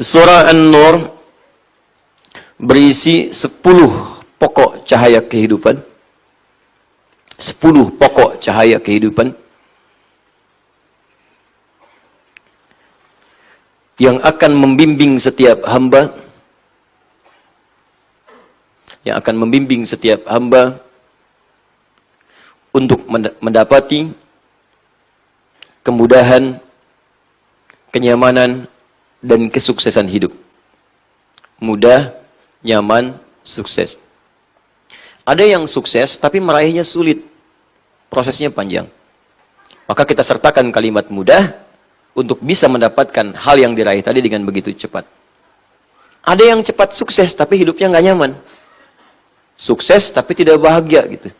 Surah An-Nur berisi 10 pokok cahaya kehidupan. 10 pokok cahaya kehidupan yang akan membimbing setiap hamba, untuk mendapati kemudahan, kenyamanan, dan kesuksesan hidup. Mudah, nyaman, sukses. Ada yang sukses tapi meraihnya sulit, prosesnya panjang. Maka kita sertakan kalimat mudah untuk bisa mendapatkan hal yang diraih tadi dengan begitu cepat. Ada yang cepat sukses tapi hidupnya nggak nyaman. Sukses tapi tidak bahagia gitu.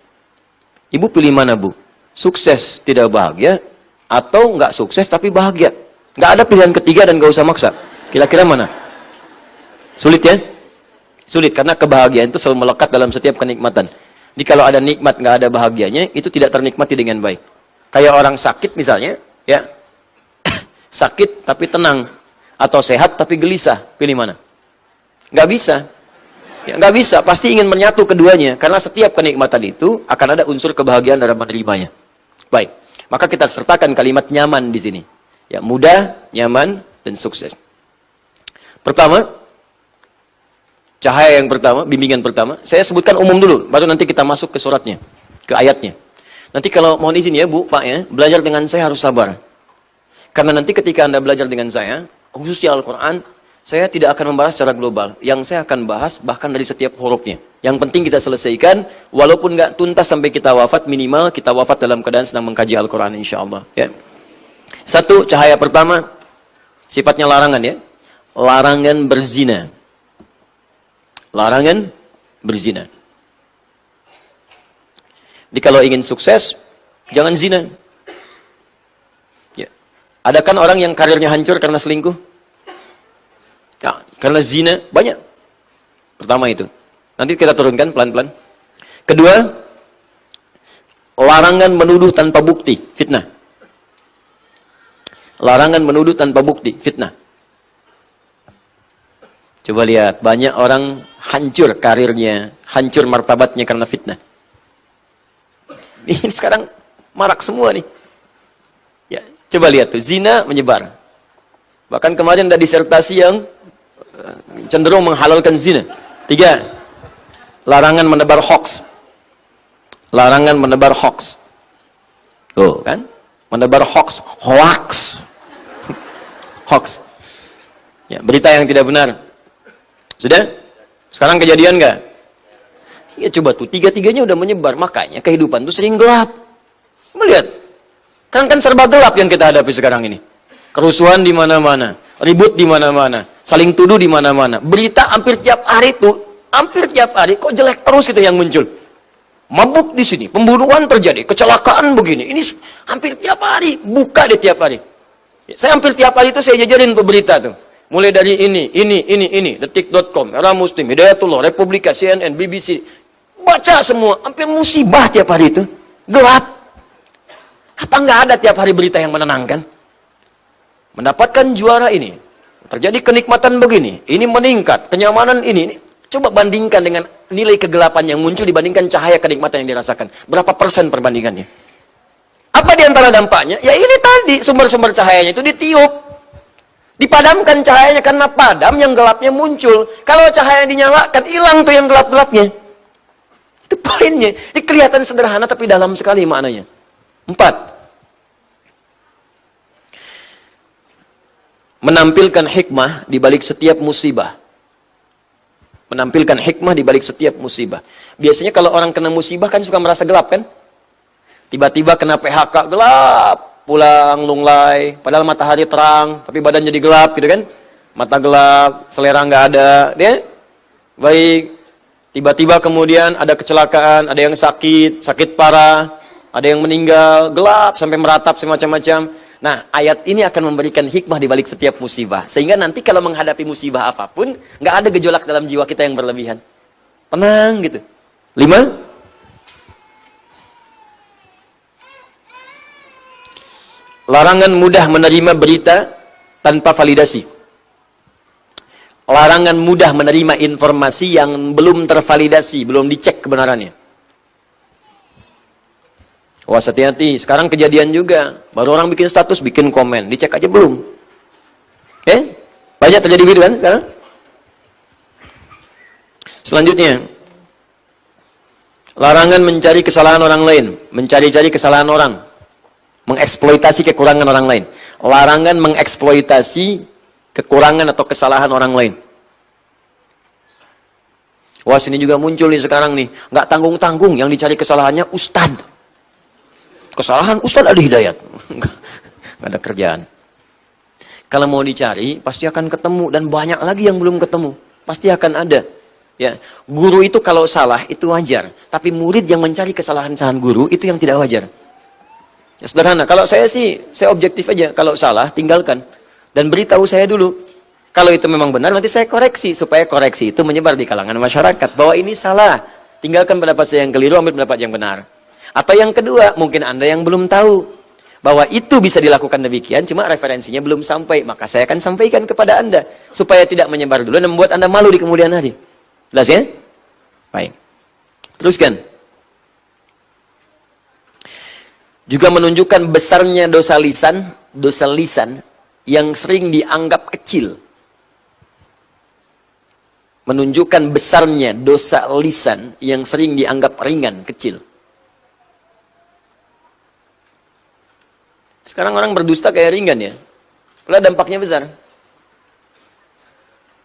Ibu pilih mana, Bu? Sukses tidak bahagia atau nggak sukses tapi bahagia? Nggak ada pilihan ketiga dan nggak usah maksa. Kira-kira mana? Sulit ya? Sulit karena kebahagiaan itu selalu melekat dalam setiap kenikmatan. Jadi kalau ada nikmat nggak ada bahagianya, itu tidak ternikmati dengan baik. Kayak orang sakit misalnya, ya sakit tapi tenang, atau sehat tapi gelisah, pilih mana? Nggak bisa. Ya, nggak bisa, pasti ingin menyatu keduanya, karena setiap kenikmatan itu akan ada unsur kebahagiaan dalam menerimanya. Baik, maka kita sertakan kalimat nyaman di sini. Ya, mudah, nyaman, dan sukses. Pertama, cahaya yang pertama, bimbingan pertama, saya sebutkan umum dulu, baru nanti kita masuk ke suratnya, ke ayatnya. Nanti kalau mohon izin ya Bu, Pak ya, belajar dengan saya harus sabar. Karena nanti ketika Anda belajar dengan saya, khususnya Al-Quran, saya tidak akan membahas secara global. Yang saya akan bahas bahkan dari setiap hurufnya. Yang penting kita selesaikan, walaupun nggak tuntas sampai kita wafat, minimal kita wafat dalam keadaan sedang mengkaji Al-Quran insyaAllah. Ya. Satu, cahaya pertama, sifatnya larangan ya. Larangan berzina. Larangan berzina. Jadi kalau ingin sukses, jangan zina. Ya. Ada kan orang yang karirnya hancur karena selingkuh? Ya, karena zina, banyak. Pertama itu. Nanti kita turunkan pelan-pelan. Kedua, larangan menuduh tanpa bukti, fitnah. Larangan menuduh tanpa bukti, fitnah. Coba lihat, banyak orang hancur karirnya, hancur martabatnya karena fitnah. Ini sekarang marak semua nih. Ya, coba lihat tuh, zina menyebar. Bahkan kemarin ada disertasi yang cenderung menghalalkan zina. 3, larangan menebar hoax. Larangan menebar hoax. Tuh kan, menebar hoax, hoax. Hoax. Ya, berita yang tidak benar. Sudah? Sekarang kejadian nggak? Ya coba tuh, 3-tiganya udah menyebar. Makanya kehidupan tuh sering gelap. Melihat, kan serba gelap yang kita hadapi sekarang ini. Kerusuhan di mana-mana, ribut di mana-mana, saling tuduh di mana-mana. Berita hampir tiap hari tuh, hampir tiap hari kok jelek terus itu yang muncul. Mabuk di sini, pembunuhan terjadi, kecelakaan begini. Ini hampir tiap hari, buka di tiap hari. Saya hampir tiap hari itu saya jajarin tuh berita tuh. Mulai dari ini, detik.com, Era Muslim, Hidayatullah, Republika, CNN, BBC. Baca semua, hampir musibah tiap hari itu. Gelap. Apa nggak ada tiap hari berita yang menenangkan? Mendapatkan juara ini, terjadi kenikmatan begini, ini meningkat, kenyamanan ini. Coba bandingkan dengan nilai kegelapan yang muncul dibandingkan cahaya kenikmatan yang dirasakan. Berapa persen perbandingannya? Apa di antara dampaknya? Ya ini tadi, sumber-sumber cahayanya itu ditiup. Dipadamkan cahayanya karena padam, yang gelapnya muncul. Kalau cahaya dinyalakan, hilang tuh yang gelap-gelapnya. Itu poinnya. Ini kelihatan sederhana tapi dalam sekali maknanya. 4. Menampilkan hikmah di balik setiap musibah. Menampilkan hikmah di balik setiap musibah. Biasanya kalau orang kena musibah kan suka merasa gelap kan? Tiba-tiba kena PHK, gelap. Pulang lunglai, padahal matahari terang, tapi badan jadi gelap gitu kan? Mata gelap, selera nggak ada. Ya? Baik. Tiba-tiba kemudian ada kecelakaan, ada yang sakit parah, ada yang meninggal, gelap sampai meratap semacam-macam. Nah, ayat ini akan memberikan hikmah di balik setiap musibah. Sehingga nanti kalau menghadapi musibah apapun, nggak ada gejolak dalam jiwa kita yang berlebihan. Tenang gitu. 5. Larangan mudah menerima berita tanpa validasi. Larangan mudah menerima informasi yang belum tervalidasi, belum dicek kebenarannya. Wah, hati-hati. Sekarang kejadian juga. Baru orang bikin status, bikin komen. Dicek aja belum. Banyak terjadi gitu kan sekarang? Selanjutnya, larangan mencari kesalahan orang lain. Mencari-cari kesalahan orang. Mengeksploitasi kekurangan orang lain. Larangan mengeksploitasi kekurangan atau kesalahan orang lain. Wah, sini juga muncul nih sekarang nih. Nggak tanggung-tanggung yang dicari kesalahannya ustadz. Kesalahan Ustadz Ali Hidayat. Nggak ada kerjaan. Kalau mau dicari, pasti akan ketemu. Dan banyak lagi yang belum ketemu. Pasti akan ada. Ya, guru itu kalau salah, itu wajar. Tapi murid yang mencari kesalahan-kesalahan guru, itu yang tidak wajar. Ya, sederhana. Kalau saya sih, saya objektif aja. Kalau salah, tinggalkan. Dan beritahu saya dulu. Kalau itu memang benar, nanti saya koreksi. Supaya koreksi itu menyebar di kalangan masyarakat. Bahwa ini salah. Tinggalkan pendapat saya yang keliru, ambil pendapat yang benar. Atau yang kedua, mungkin Anda yang belum tahu bahwa itu bisa dilakukan demikian, cuma referensinya belum sampai. Maka saya akan sampaikan kepada Anda, supaya tidak menyebar dulu dan membuat Anda malu di kemudian hari. Jelas ya? Baik. Teruskan. Juga menunjukkan besarnya dosa lisan yang sering dianggap kecil. Menunjukkan besarnya dosa lisan yang sering dianggap ringan, kecil. Sekarang orang berdusta kayak ringan ya. Padahal dampaknya besar.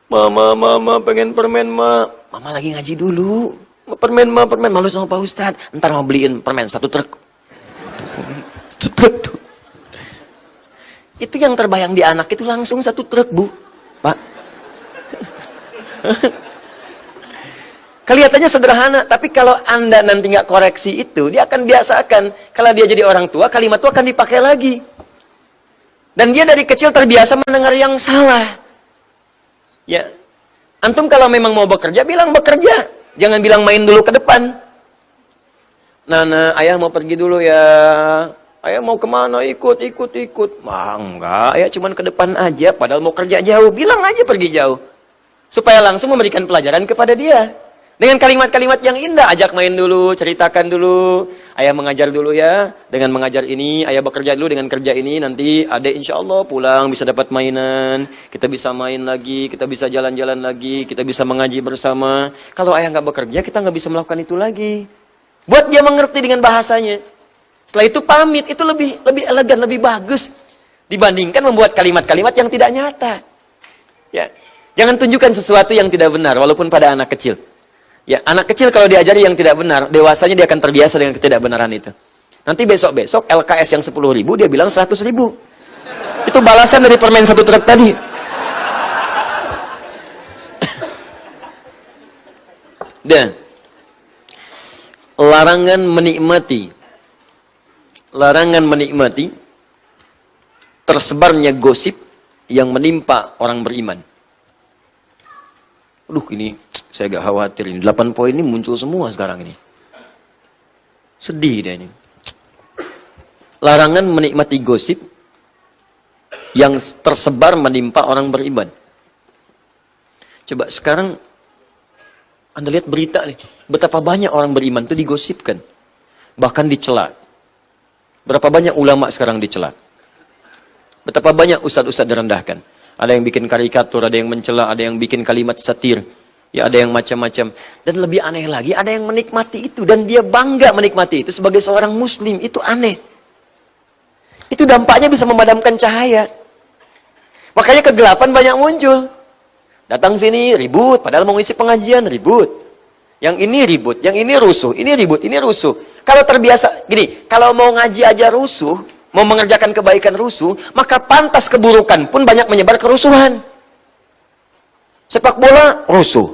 Mama pengen permen, ma. Mama lagi ngaji dulu. Permen, malu sama Pak Ustadz. Ntar mau beliin permen 1 truk. 1 truk tuh. Itu yang terbayang di anak itu langsung 1 truk, Bu. Pak. Kelihatannya sederhana, tapi kalau Anda nanti nggak koreksi itu, dia akan biasakan. Kalau dia jadi orang tua, kalimat itu akan dipakai lagi. Dan dia dari kecil terbiasa mendengar yang salah. Ya, antum kalau memang mau bekerja, bilang bekerja. Jangan bilang main dulu ke depan. Nah, ayah mau pergi dulu ya. Ayah mau kemana? Ikut. Wah, enggak, ayah cuman ke depan aja, padahal mau kerja jauh. Bilang aja pergi jauh. Supaya langsung memberikan pelajaran kepada dia. Dengan kalimat-kalimat yang indah, ajak main dulu, ceritakan dulu. Ayah mengajar dulu ya, dengan mengajar ini, ayah bekerja dulu dengan kerja ini, nanti adek insya Allah pulang bisa dapat mainan, kita bisa main lagi, kita bisa jalan-jalan lagi, kita bisa mengaji bersama. Kalau ayah nggak bekerja, kita nggak bisa melakukan itu lagi. Buat dia mengerti dengan bahasanya. Setelah itu pamit, itu lebih elegan, lebih bagus dibandingkan membuat kalimat-kalimat yang tidak nyata. Ya, jangan tunjukkan sesuatu yang tidak benar, walaupun pada anak kecil. Ya, anak kecil kalau diajari yang tidak benar, dewasanya dia akan terbiasa dengan ketidakbenaran itu. Nanti besok-besok LKS yang 10.000 dia bilang 100.000. Itu balasan dari permen 1 truk tadi. Dan larangan menikmati tersebarnya gosip yang menimpa orang beriman. Aduh, ini saya agak khawatir ini. 8 poin ini muncul semua sekarang ini. Sedih dia ini. Larangan menikmati gosip yang tersebar menimpa orang beriman. Coba sekarang Anda lihat berita nih. Betapa banyak orang beriman itu digosipkan. Bahkan dicela. Berapa banyak ulama sekarang dicela. Betapa banyak ustadz-ustadz direndahkan. Ada yang bikin karikatur, ada yang mencela, ada yang bikin kalimat satir. Ya, ada yang macam-macam. Dan lebih aneh lagi, ada yang menikmati itu. Dan dia bangga menikmati itu sebagai seorang muslim. Itu aneh. Itu dampaknya bisa memadamkan cahaya. Makanya kegelapan banyak muncul. Datang sini, ribut. Padahal mau ngisi pengajian, ribut. Yang ini ribut, yang ini rusuh. Ini ribut, ini rusuh. Kalau terbiasa, gini, kalau mau ngaji aja rusuh, mau mengerjakan kebaikan rusuh, maka pantas keburukan pun banyak menyebar kerusuhan. Sepak bola, rusuh.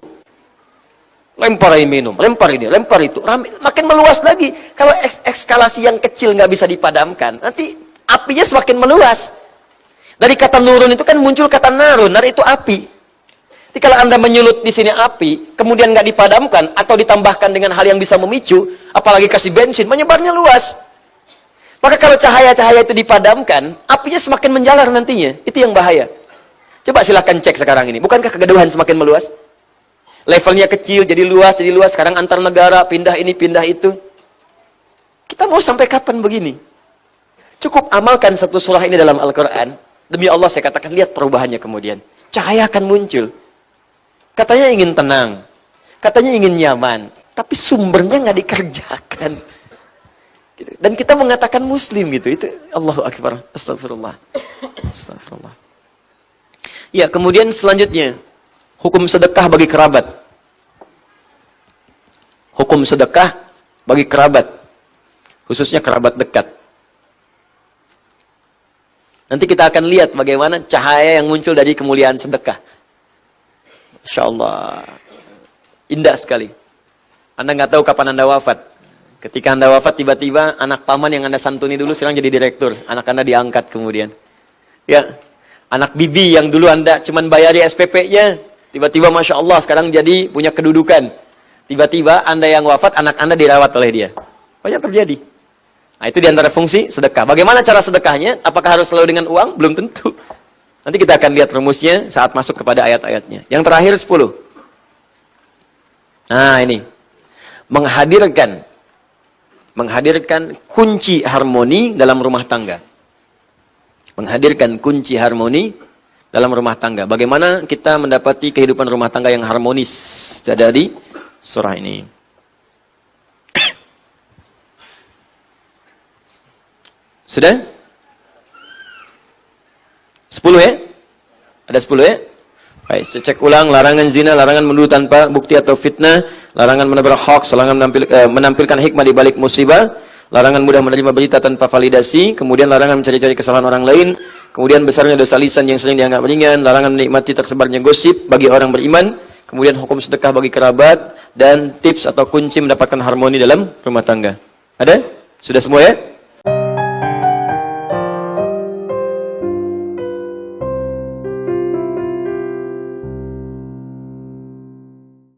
Lempar minum, lempar ini, lempar itu. Makin meluas lagi. Kalau ekskalasi yang kecil nggak bisa dipadamkan, nanti apinya semakin meluas. Dari kata nurun itu kan muncul kata narun, nar itu api. Jadi kalau Anda menyulut di sini api, kemudian nggak dipadamkan, atau ditambahkan dengan hal yang bisa memicu, apalagi kasih bensin, menyebarnya luas. Maka kalau cahaya-cahaya itu dipadamkan, apinya semakin menjalar nantinya. Itu yang bahaya. Coba silahkan cek sekarang ini. Bukankah kegaduhan semakin meluas? Levelnya kecil, jadi luas. Sekarang antar negara, pindah ini, pindah itu. Kita mau sampai kapan begini? Cukup amalkan satu surah ini dalam Al-Quran. Demi Allah saya katakan, lihat perubahannya kemudian. Cahaya akan muncul. Katanya ingin tenang. Katanya ingin nyaman. Tapi sumbernya nggak dikerjakan. Gitu. Dan kita mengatakan muslim gitu. Itu Allahu Akbar. Astagfirullah. Astagfirullah. Ya, kemudian selanjutnya. Hukum sedekah bagi kerabat. Hukum sedekah bagi kerabat. Khususnya kerabat dekat. Nanti kita akan lihat bagaimana cahaya yang muncul dari kemuliaan sedekah. Masya Allah. Indah sekali. Anda nggak tahu kapan Anda wafat. Ketika Anda wafat, tiba-tiba anak paman yang Anda santuni dulu sekarang jadi direktur. Anak Anda diangkat kemudian. Ya, anak bibi yang dulu Anda cuman bayari SPP-nya. Tiba-tiba Masya Allah sekarang jadi punya kedudukan. Tiba-tiba Anda yang wafat, anak Anda dirawat oleh dia. Banyak terjadi. Nah, itu diantara fungsi sedekah. Bagaimana cara sedekahnya? Apakah harus selalu dengan uang? Belum tentu. Nanti kita akan lihat rumusnya saat masuk kepada ayat-ayatnya. Yang terakhir 10. Nah ini. Menghadirkan kunci harmoni dalam rumah tangga. Menghadirkan kunci harmoni dalam rumah tangga. Bagaimana kita mendapati kehidupan rumah tangga yang harmonis dari surah ini. Sudah? 10 ya? Ada 10 ya? Baik, saya cek ulang. Larangan zina, larangan menuduh tanpa bukti atau fitnah, larangan menabrak hoax, larangan menampilkan hikmah di balik musibah, larangan mudah menerima berita tanpa validasi, kemudian larangan mencari-cari kesalahan orang lain, kemudian besarnya dosa lisan yang sering dianggap ringan, larangan menikmati tersebarnya gosip bagi orang beriman, kemudian hukum sedekah bagi kerabat, dan tips atau kunci mendapatkan harmoni dalam rumah tangga. Ada? Sudah semua ya?